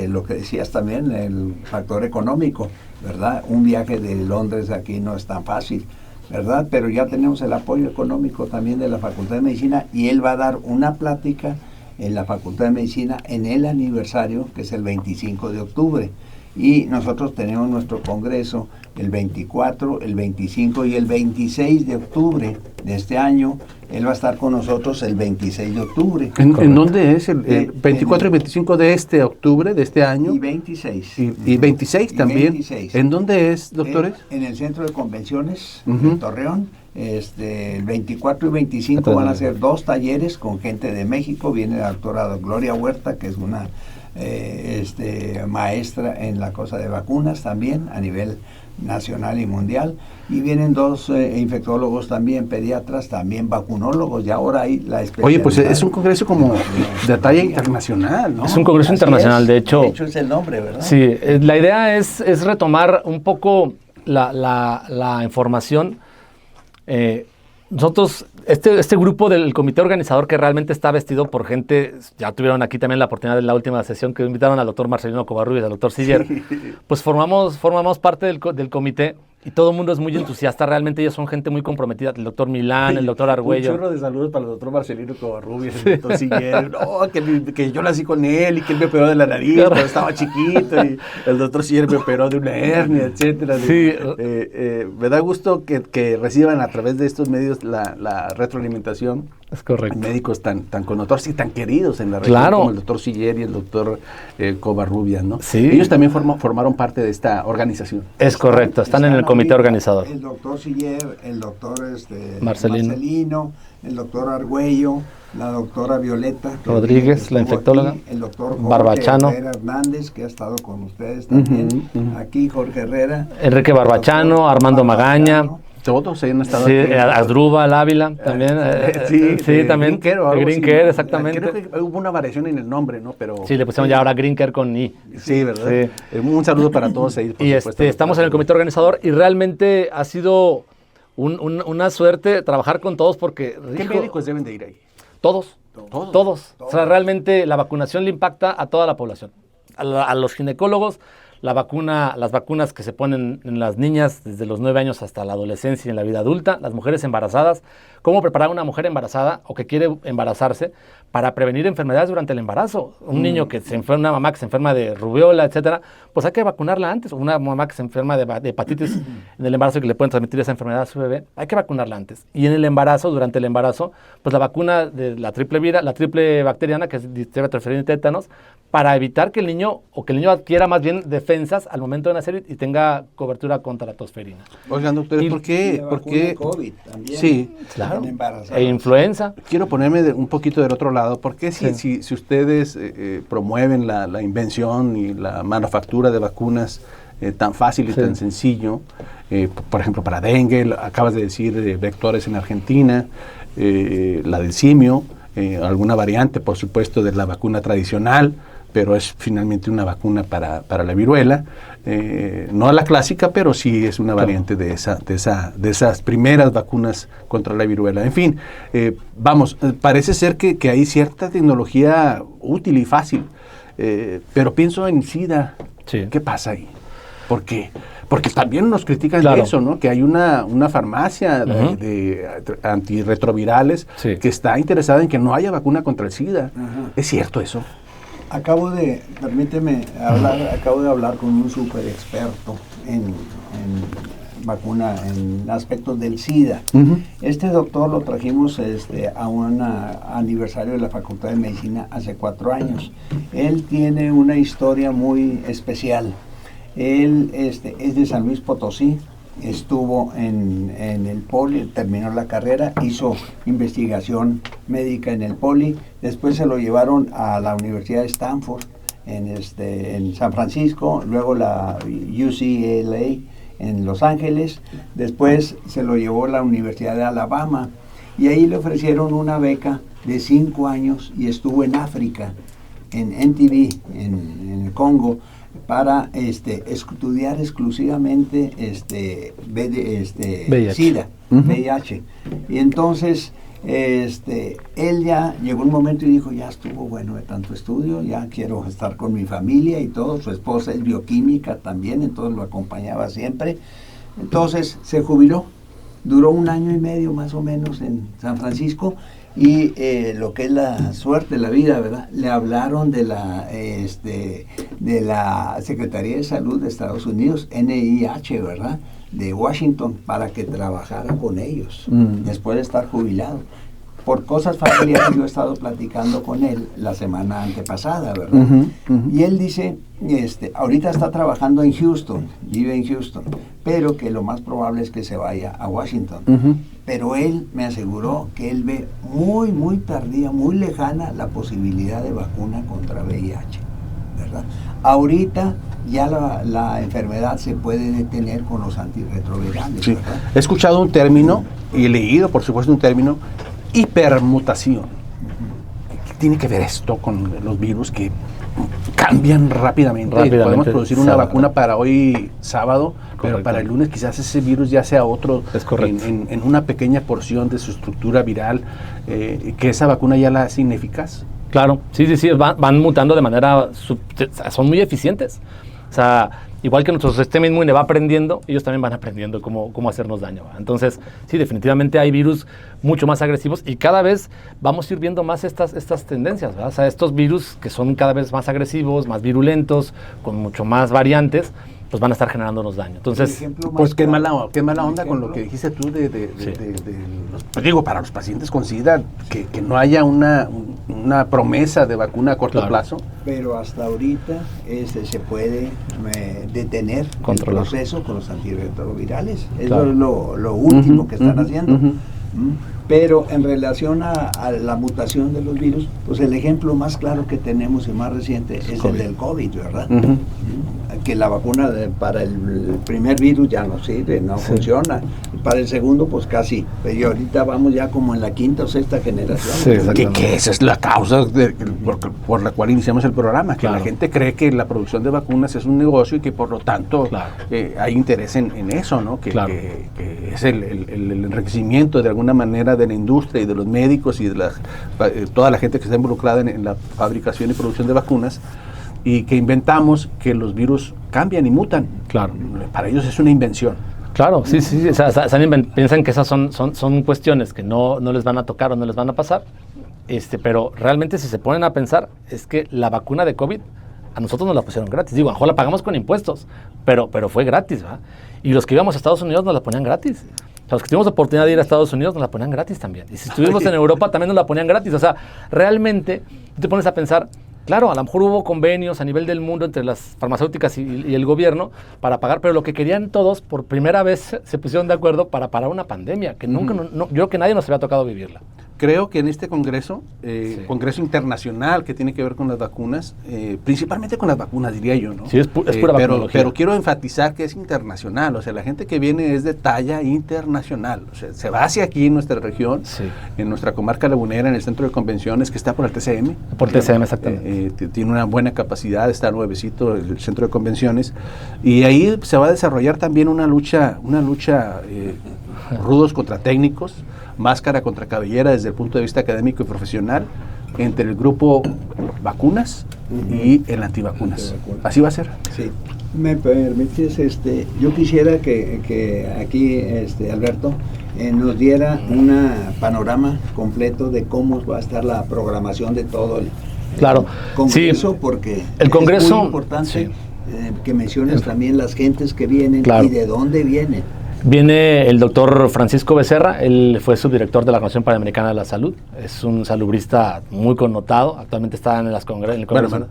lo que decías también, el factor económico, ¿verdad? Un viaje de Londres aquí no es tan fácil, ¿verdad? Pero ya tenemos el apoyo económico también de la Facultad de Medicina y él va a dar una plática en la Facultad de Medicina en el aniversario, que es el 25 de octubre. Y nosotros tenemos nuestro congreso el 24, el 25 y el 26 de octubre de este año. Él va a estar con nosotros el 26 de octubre. ¿En dónde es? ¿El 24 y 25 de este octubre, de este año? Y 26. Y 26 también. 26. ¿En dónde es, doctores? En el Centro de Convenciones de Torreón. El 24 y 25 van a ser 2 talleres con gente de México. Viene la doctora Gloria Huerta, que es una maestra en la cosa de vacunas también a nivel nacional y mundial, y vienen 2 infectólogos también, pediatras, también vacunólogos, y ahora hay la especialidad. Oye, pues es un congreso como de talla internacional, ¿no? Es un congreso internacional, de hecho es el nombre, ¿verdad? Sí, la idea es retomar un poco la información. Nosotros, este grupo del comité organizador, que realmente está vestido por gente, ya tuvieron aquí también la oportunidad de la última sesión que invitaron al doctor Marcelino Covarrubias, al doctor Siller, pues formamos parte del comité, y todo el mundo es muy entusiasta, realmente ellos son gente muy comprometida, el doctor Milán, el doctor Argüello. Un chorro de saludos para el doctor Marcelino Covarrubias, el doctor Siller, no, que yo nací con él y que él me operó de la nariz cuando estaba chiquito, y el doctor Siller me operó de una hernia, etcétera. Sí. Me da gusto que reciban a través de estos medios la retroalimentación. Es correcto. Médicos tan connotados y tan queridos en la región, claro, como el doctor Siller y el doctor Covarrubias, ¿no? Sí. Ellos también formaron parte de esta organización. Es correcto, están en el comité organizador. El doctor Siller, el doctor Marcelino, el doctor Argüello, la doctora Violeta Rodríguez, la infectóloga, aquí, el doctor Jorge Barbachano Hernández, que ha estado con ustedes también, aquí Jorge Herrera, Enrique Barbachano, Armando Magaña. Todos han estado Sí, aquí. Asdrúbal Ávila también. Sí, también. Green Care, exactamente. Creo que hubo una variación en el nombre, ¿no? Pero Sí, le pusieron ya ahora Green Care con I. Sí, ¿verdad? Sí. Un saludo para todos ellos. Y estamos en el comité organizador y realmente ha sido una suerte trabajar con todos porque... ¿Qué médicos deben de ir ahí? Todos. O sea, realmente la vacunación le impacta a toda la población. A los ginecólogos, las vacunas que se ponen en las niñas desde los 9 años hasta la adolescencia y en la vida adulta, las mujeres embarazadas, cómo preparar a una mujer embarazada o que quiere embarazarse para prevenir enfermedades durante el embarazo. Un niño que se enferma, una mamá que se enferma de rubiola, etcétera, pues hay que vacunarla antes. O una mamá que se enferma de hepatitis en el embarazo y que le pueden transmitir esa enfermedad a su bebé, hay que vacunarla antes. Y en el embarazo, durante el embarazo, pues la vacuna de la triple bacteriana, que es difteria, tosferina y tétanos, para evitar que el niño adquiera más bien defensas al momento de nacer y tenga cobertura contra la tosferina. Oigan, doctores, ¿por qué? COVID también. Sí, claro. E influenza. Quiero ponerme un poquito del otro lado. ¿Por qué si ustedes promueven la invención y la manufactura de vacunas tan fácil y tan sencillo, por ejemplo, para dengue, acabas de decir vectores en Argentina, la del simio, alguna variante, por supuesto, de la vacuna tradicional, pero es finalmente una vacuna para la viruela, no la clásica, pero sí es una variante de esas primeras vacunas contra la viruela. En fin, parece ser que hay cierta tecnología útil y fácil, pero pienso en SIDA. Sí. ¿Qué pasa ahí? ¿Por qué? Porque también nos critican claro. de eso, ¿no? Que hay una farmacia de antirretrovirales que está interesada en que no haya vacuna contra el SIDA. ¿Es cierto eso? Acabo de hablar con un súper experto en vacuna, en aspectos del SIDA. Este doctor lo trajimos a un aniversario de la Facultad de Medicina hace 4 años. Él tiene una historia muy especial. Él es de San Luis Potosí, estuvo en el Poli, terminó la carrera, hizo investigación médica en el Poli, después se lo llevaron a la Universidad de Stanford en San Francisco, luego la UCLA en Los Ángeles, después se lo llevó a la Universidad de Alabama y ahí le ofrecieron una beca de 5 años y estuvo en África, en NTV, en el Congo, para estudiar exclusivamente VIH. SIDA, VIH. Y entonces él ya llegó un momento y dijo, ya estuvo bueno de tanto estudio, ya quiero estar con mi familia y todo. Su esposa es bioquímica también, entonces lo acompañaba siempre. Entonces se jubiló, duró 1 año y medio más o menos en San Francisco. Y lo que es la suerte, la vida, ¿verdad? Le hablaron de la Secretaría de Salud de Estados Unidos, NIH, ¿verdad? De Washington, para que trabajara con ellos, después de estar jubilado. Por cosas familiares yo he estado platicando con él la semana antepasada, ¿verdad? Y él dice, ahorita está trabajando en Houston, vive en Houston, pero que lo más probable es que se vaya a Washington. Pero él me aseguró que él ve muy, muy tardía, muy lejana la posibilidad de vacuna contra VIH, ¿verdad? Ahorita ya la enfermedad se puede detener con los antirretrovirales, sí. ¿verdad? He escuchado un término, y he leído, por supuesto, un término, hipermutación. ¿Qué tiene que ver esto con los virus que cambian rápidamente? Podemos producir una vacuna para hoy sábado, pero para el lunes quizás ese virus ya sea otro, en una pequeña porción de su estructura viral, que esa vacuna ya la hace ineficaz. Claro, sí, van mutando de manera, son muy eficientes. O sea, igual que nuestro sistema inmune va aprendiendo, ellos también van aprendiendo cómo hacernos daño, ¿va? Entonces, sí, definitivamente hay virus mucho más agresivos y cada vez vamos a ir viendo más estas tendencias, ¿verdad? O sea, estos virus que son cada vez más agresivos, más virulentos, con mucho más variantes, pues van a estar generándonos daño. Entonces, pues qué mala onda con lo que dijiste tú pues digo, para los pacientes con SIDA, que no haya una promesa de vacuna a corto plazo. Pero hasta ahorita se puede detener el proceso con los antirretrovirales. Eso es lo último que están haciendo. Pero en relación a la mutación de los virus, pues el ejemplo más claro que tenemos y más reciente es el del COVID, ¿verdad? Que la vacuna para el primer virus ya no sirve, no funciona. Y para el segundo, pues casi. Y ahorita vamos ya como en la quinta o sexta generación. Que esa es la causa por la cual iniciamos el programa, que la gente cree que la producción de vacunas es un negocio y que por lo tanto hay interés en eso, ¿no? Que es el enriquecimiento de alguna manera de la industria y de los médicos y de toda la gente que está involucrada en la fabricación y producción de vacunas, y que inventamos que los virus cambian y mutan. Claro. Para ellos es una invención. Claro, sí. O sea, piensan que esas son cuestiones que no les van a tocar o no les van a pasar. Pero realmente si se ponen a pensar, es que la vacuna de COVID a nosotros nos la pusieron gratis. Digo, a lo mejor la pagamos con impuestos, pero fue gratis, ¿verdad? Y los que íbamos a Estados Unidos nos la ponían gratis. O sea, los que tuvimos la oportunidad de ir a Estados Unidos nos la ponían gratis también. Y si estuvimos en Europa también nos la ponían gratis. O sea, realmente te pones a pensar, claro, a lo mejor hubo convenios a nivel del mundo entre las farmacéuticas y el gobierno para pagar, pero lo que querían todos, por primera vez se pusieron de acuerdo para parar una pandemia, que nunca, yo creo que nadie nos había tocado vivirla. Creo que en este congreso, congreso internacional que tiene que ver con las vacunas, principalmente con las vacunas, diría yo, ¿no? Sí, es pura vacuna. Pero quiero enfatizar que es internacional, o sea, la gente que viene es de talla internacional, o sea, se va hacia aquí en nuestra región, en nuestra comarca lagunera, en el centro de convenciones que está por el TCM. Por TCM, exactamente. Tiene una buena capacidad, está nuevecito el centro de convenciones, y ahí se va a desarrollar también una lucha rudos contra técnicos, máscara contra cabellera desde el punto de vista académico y profesional, entre el grupo vacunas y el antivacunas. Así va a ser. Sí. ¿Me permites? Yo quisiera que aquí Alberto nos diera un panorama completo de cómo va a estar la programación de todo el Congreso, porque el Congreso, es muy importante que menciones también las gentes que vienen y de dónde vienen. Viene el doctor Francisco Becerra, él fue subdirector de la Organización Panamericana de la Salud, es un salubrista muy connotado, actualmente está en el Congreso. Bueno,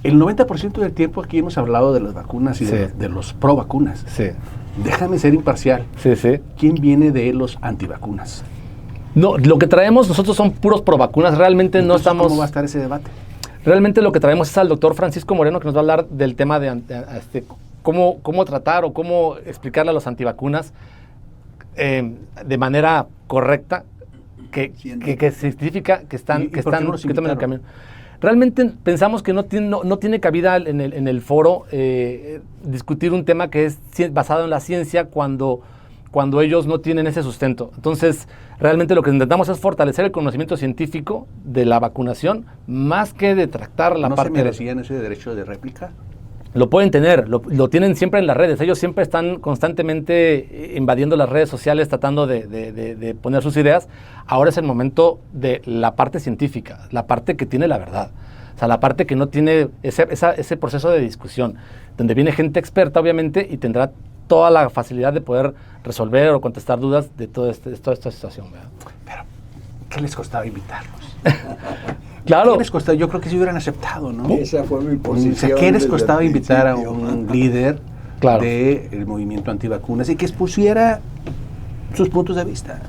el 90% del tiempo aquí hemos hablado de las vacunas y de los pro vacunas. Sí. Déjame ser imparcial. Sí. ¿Quién viene de los antivacunas? No, lo que traemos nosotros son puros pro vacunas, realmente entonces, no estamos... ¿cómo va a estar ese debate? Realmente lo que traemos es al doctor Francisco Moreno, que nos va a hablar del tema de cómo tratar o cómo explicarle a los antivacunas de manera correcta que significa que están en el camino. Realmente pensamos que no tiene cabida en el foro discutir un tema que es basado en la ciencia cuando ellos no tienen ese sustento. Entonces, realmente lo que intentamos es fortalecer el conocimiento científico de la vacunación, más que de tratar la parte... ¿No se merecían ese derecho de réplica? Lo pueden tener, lo tienen siempre en las redes. Ellos siempre están constantemente invadiendo las redes sociales, tratando de poner sus ideas. Ahora es el momento de la parte científica, la parte que tiene la verdad. O sea, la parte que no tiene ese proceso de discusión, donde viene gente experta, obviamente, y tendrá toda la facilidad de poder resolver o contestar dudas de toda esta situación, ¿verdad? Pero, ¿qué les costaba invitarlos? Claro. ¿Qué les costaba? Yo creo que sí hubieran aceptado, ¿no? Esa fue mi posición. O sea, ¿qué les costaba invitar a un líder del movimiento antivacunas y que expusiera sus puntos de vista?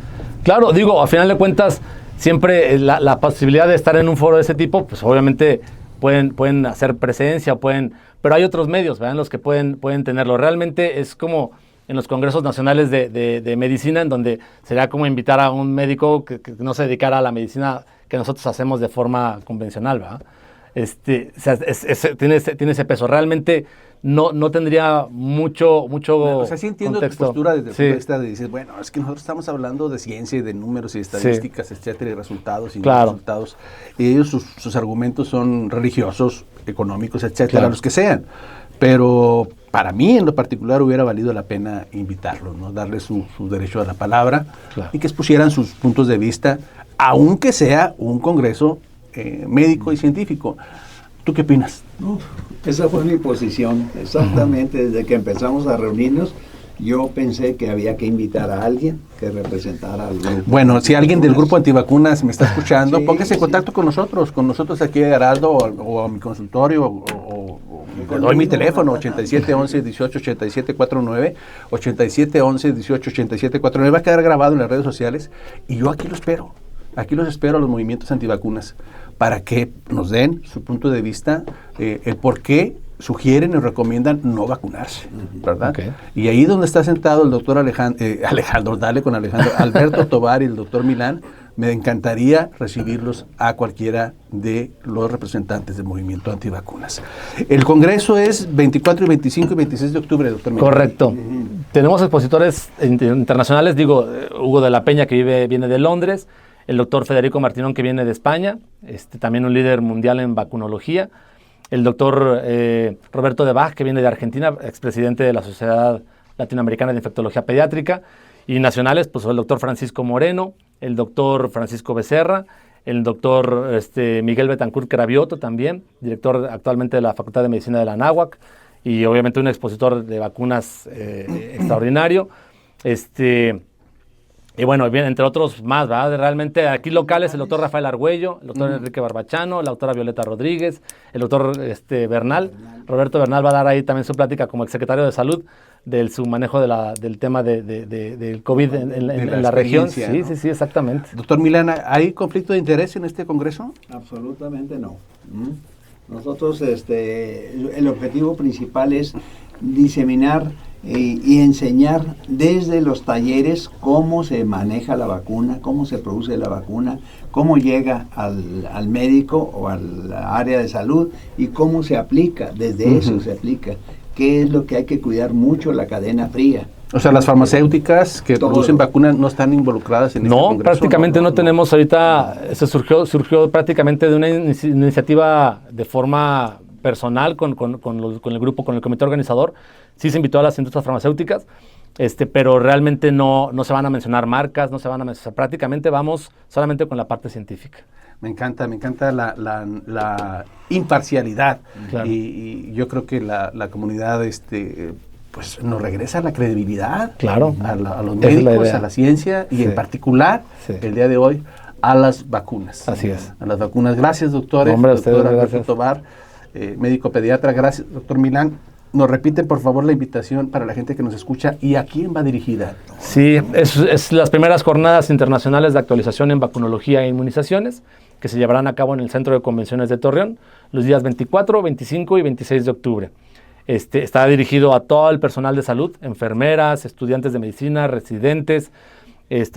Claro, digo, a final de cuentas, siempre la posibilidad de estar en un foro de ese tipo, pues obviamente pueden hacer presencia, pero hay otros medios, ¿verdad?, en los que pueden tenerlo. Realmente es como en los congresos nacionales de medicina, en donde sería como invitar a un médico que no se dedicara a la medicina que nosotros hacemos de forma convencional, ¿verdad? O sea, tiene ese peso. Realmente no tendría mucho o sea, sí entiendo contexto. Tu postura desde el punto de vista de decir, bueno, es que nosotros estamos hablando de ciencia y de números y estadísticas, etcétera, y resultados y no resultados. Y ellos, sus argumentos son religiosos, económicos, etcétera, los que sean. Pero para mí en lo particular hubiera valido la pena invitarlos, ¿no? Darle su derecho a la palabra, claro, y que expusieran sus puntos de vista, aunque sea un congreso médico y científico. ¿Tú qué opinas? Esa fue mi posición, exactamente. Desde que empezamos a reunirnos, yo pensé que había que invitar a alguien que representara al grupo. Bueno, si alguien del grupo antivacunas me está escuchando, sí, póngase en contacto con nosotros aquí en Heraldo o a mi consultorio, o le doy mi teléfono, 8711-188749, 8711-188749, va a quedar grabado en las redes sociales, y yo aquí los espero a los movimientos antivacunas, para que nos den su punto de vista, el por qué sugieren y recomiendan no vacunarse, ¿verdad? Okay. Y ahí donde está sentado el doctor Alberto Tovar y el doctor Milán, me encantaría recibirlos a cualquiera de los representantes del movimiento antivacunas. El congreso es 24, 25 y 26 de octubre, doctor Milán. Correcto. Tenemos expositores internacionales, Hugo de la Peña, que viene de Londres, el doctor Federico Martinón, que viene de España, también un líder mundial en vacunología, el doctor Roberto de Bach, que viene de Argentina, expresidente de la Sociedad Latinoamericana de Infectología Pediátrica, y nacionales, pues el doctor Francisco Moreno, el doctor Francisco Becerra, el doctor Miguel Betancourt Cravioto también, director actualmente de la Facultad de Medicina de la Anáhuac, y obviamente un expositor de vacunas extraordinario, y bueno, bien, entre otros más, ¿verdad? Realmente aquí locales, el doctor Rafael Argüello, el doctor Enrique Barbachano, la doctora Violeta Rodríguez, el doctor Bernal, Roberto Bernal va a dar ahí también su plática como exsecretario de Salud de su manejo del tema del COVID en la región. Sí, ¿no? Sí, exactamente. Doctor Milana, ¿hay conflicto de interés en este congreso? Absolutamente no. Nosotros, el objetivo principal es diseminar y enseñar desde los talleres cómo se maneja la vacuna, cómo se produce la vacuna, cómo llega al médico o al área de salud y cómo se aplica, desde eso se aplica, qué es lo que hay que cuidar mucho, la cadena fría. O sea, las farmacéuticas que producen vacunas no están involucradas en este congreso. No, prácticamente no tenemos ahorita, se surgió prácticamente de una iniciativa de forma personal con el grupo, con el comité organizador. Sí se invitó a las industrias farmacéuticas, pero realmente no se van a mencionar marcas, no se van a mencionar, prácticamente vamos solamente con la parte científica. Me encanta la imparcialidad, claro. Y yo creo que la comunidad pues nos regresa la credibilidad, claro, a los médicos, a la ciencia y en particular el día de hoy a las vacunas. Así es. A las vacunas. Gracias, doctores. Hombre, doctor Alberto Tovar, médico pediatra. Gracias, doctor Milán. ¿Nos repiten, por favor, la invitación para la gente que nos escucha y a quién va dirigida? Sí, es las primeras jornadas internacionales de actualización en vacunología e inmunizaciones que se llevarán a cabo en el Centro de Convenciones de Torreón los días 24, 25 y 26 de octubre. Está dirigido a todo el personal de salud, enfermeras, estudiantes de medicina, residentes,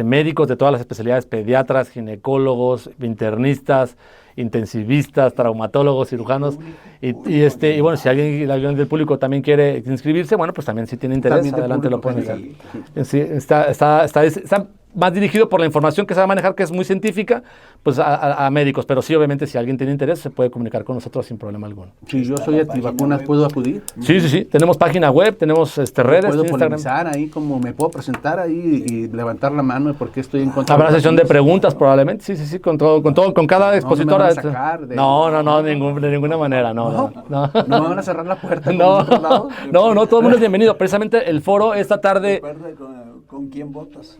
médicos de todas las especialidades, pediatras, ginecólogos, internistas, intensivistas, traumatólogos, cirujanos, y bueno, si alguien del público también quiere inscribirse, bueno, pues también si tiene interés, también adelante lo pueden hacer. Sí, está más dirigido por la información que se va a manejar, que es muy científica, pues a médicos, pero sí, obviamente, si alguien tiene interés, se puede comunicar con nosotros sin problema alguno. Si yo soy antivacunas, ¿puedo acudir? Sí, tenemos página web, tenemos redes, ¿puedo polemizar ahí, como me puedo presentar ahí y levantar la mano de por qué estoy en contra? Habrá sesión de preguntas probablemente, sí, con cada expositora. No, de ninguna manera, no. ¿No me van a cerrar la puerta? No, todo el mundo es bienvenido. Precisamente el foro esta tarde... ¿Con quién votas?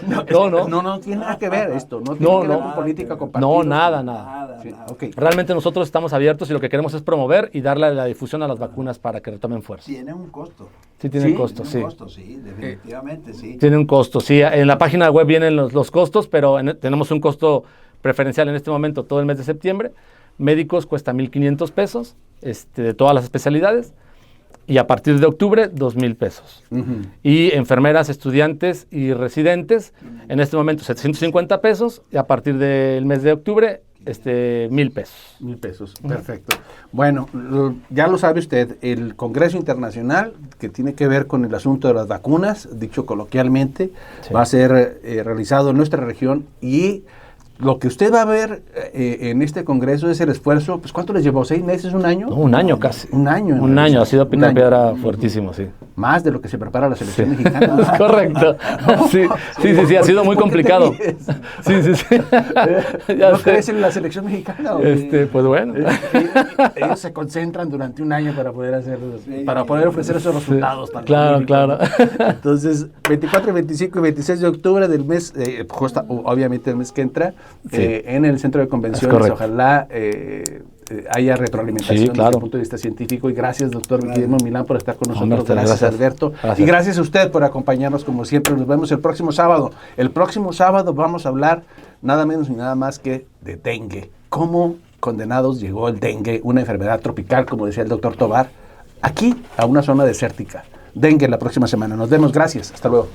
No tiene nada que ver esto. No tiene que ver con política, con partidos. No, nada. Sí, okay. Realmente nosotros estamos abiertos y lo que queremos es promover y darle la difusión a las vacunas para que retomen fuerza. Tiene un costo. Sí, tiene un costo, sí, definitivamente, sí. Tiene un costo, sí. En la página web vienen los costos, pero tenemos un costo preferencial en este momento todo el mes de septiembre. Médicos cuesta 1,500 pesos, de todas las especialidades. Y a partir de octubre, 2,000 pesos. Y enfermeras, estudiantes y residentes, en este momento 750 pesos, y a partir del mes de octubre, 1,000 pesos. 1,000 pesos, perfecto. Bueno, ya lo sabe usted, el Congreso Internacional, que tiene que ver con el asunto de las vacunas, dicho coloquialmente, va a ser realizado en nuestra región y lo que usted va a ver en este congreso es el esfuerzo, pues ¿cuánto les llevó? ¿6 meses, un año? No, un año casi. Un año. Un año, ha sido picar Un piedra año. fuertísimo, sí. Más de lo que se prepara la selección Sí. mexicana. Es correcto. Sí, ha sido muy ¿Por qué te complicado. ríes? Sí. Ya ¿No sé. crees en la selección mexicana? Pues bueno. Ellos se concentran durante un año para poder para poder ofrecer esos resultados. tan Claro, magníficos, claro. ¿no? Entonces, 24, 25 y 26 de octubre del mes, obviamente el mes que entra, Sí. en el centro de convenciones, correcto. ojalá haya retroalimentación Sí, desde claro. el punto de vista científico. Y gracias, doctor Guillermo Milán, por estar con nosotros. Hombre, Gracias, gracias. Alberto. Gracias. Y gracias a usted por acompañarnos como siempre. Nos vemos el próximo sábado. El próximo sábado vamos a hablar nada menos ni nada más que de dengue. ¿Cómo condenados llegó el dengue, una enfermedad tropical, como decía el doctor Tobar, aquí a una zona desértica? Dengue la próxima semana. Nos vemos. Gracias. Hasta luego.